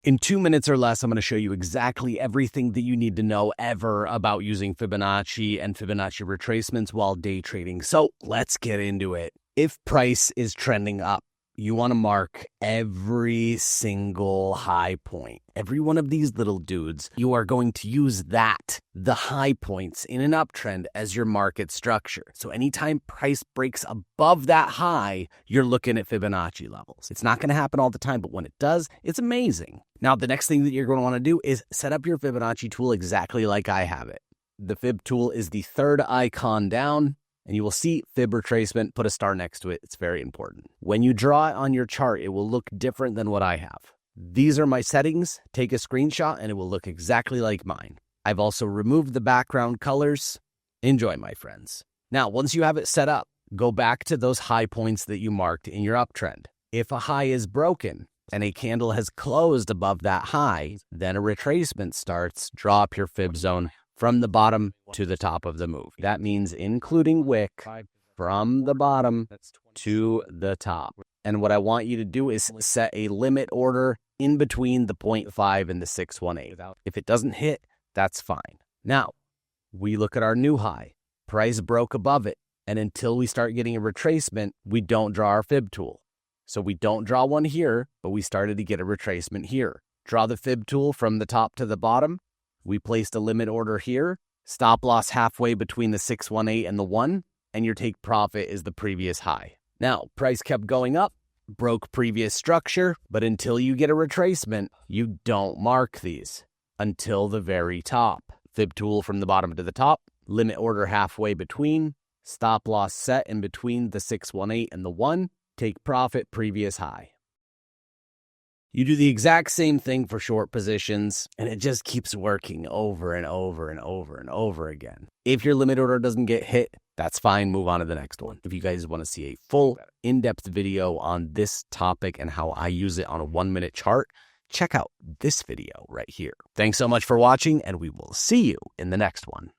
In 2 minutes or less, I'm going to show you exactly everything that you need to know ever about using Fibonacci and Fibonacci retracements while day trading. So let's get into it. If price is trending up, you want to mark every single high point. Every one of these little dudes, you are going to use the high points in an uptrend as your market structure. So anytime price breaks above that high, you're looking at Fibonacci levels. It's not going to happen all the time, but when it does, it's amazing. Now, the next thing that you're going to want to do is set up your Fibonacci tool exactly like I have it. The Fib tool is the third icon down. And you will see Fib retracement, put a star next to it. It's very important. When you draw it on your chart, it will look different than what I have. These are my settings. Take a screenshot and it will look exactly like mine. I've also removed the background colors. Enjoy, my friends. Now, once you have it set up, go back to those high points that you marked in your uptrend. If a high is broken and a candle has closed above that high, then a retracement starts. Draw up your Fib zone from the bottom to the top of the move. That means including wick from the bottom to the top. And what I want you to do is set a limit order in between the 0.5 and the 618. If it doesn't hit, that's fine. Now, we look at our new high. Price broke above it. And until we start getting a retracement, we don't draw our Fib tool. So we don't draw one here, but we started to get a retracement here. Draw the Fib tool from the top to the bottom. We placed a limit order here, stop loss halfway between the 618 and the 1, and your take profit is the previous high. Now, price kept going up, broke previous structure, but until you get a retracement, you don't mark these until the very top. Fib tool from the bottom to the top, limit order halfway between, stop loss set in between the 618 and the 1, take profit previous high. You do the exact same thing for short positions, and it just keeps working over and over and over and over again. If your limit order doesn't get hit, that's fine. Move on to the next one. If you guys want to see a full in-depth video on this topic and how I use it on a 1-minute chart, check out this video right here. Thanks so much for watching, and we will see you in the next one.